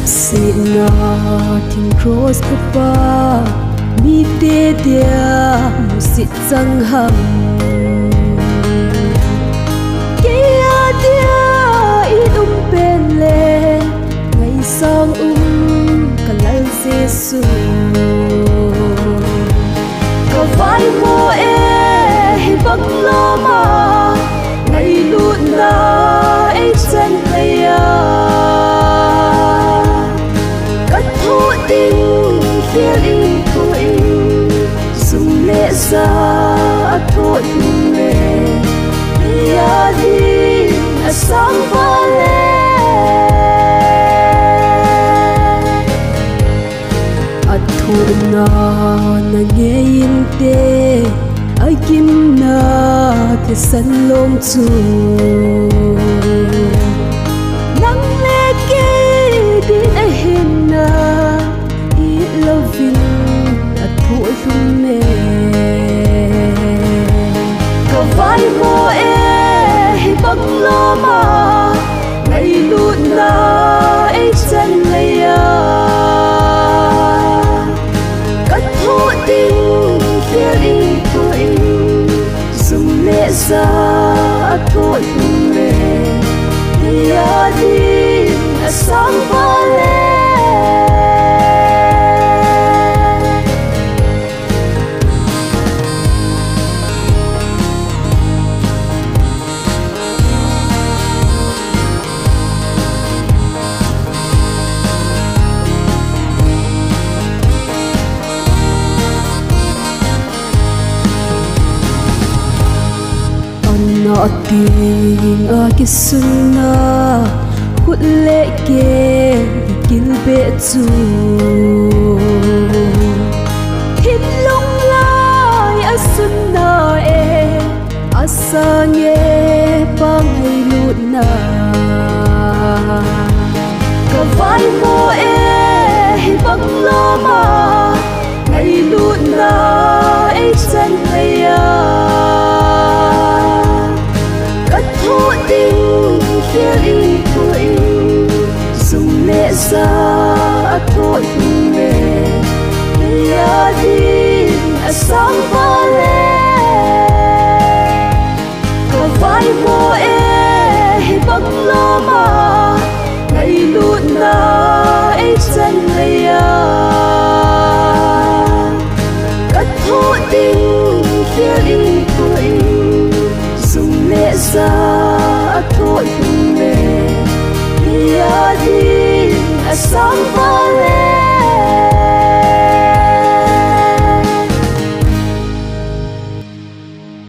Sepset na tin cross pupa Mite dia MUSET CHANG Keia dia umpen le Ngaisang KALAL JESU vaimo hibang lomma Ngailut na EICHAN LEIYA Kathoh ting khel sum le sa Athoh LHUMME Keia di Asang Val'E Athoh na nangayin te ai kim na ke san lom chu nang le ke din a hin na I LOUVIN Athoh LHUMME vaimo hibang lomma Ngailut na EICHAN LEIYA Kathoh ting khel sum le sa Athoh LHUMME Keia di Asang Val'E na ting a kisuna Khut le ke KIKIL be chu hin long lai asun na asang Ngailut na vaimo hibang lomma Ngailut na EICHAN LEIYA Kathoh ting khel sum le sa Athoh LHUMME Keia di Asang Val'E vaimo hibang lomma Ngailut na EICHAN LEIYA Kathoh ting khel sa Athoh LHUMME Keia di Asang Val'E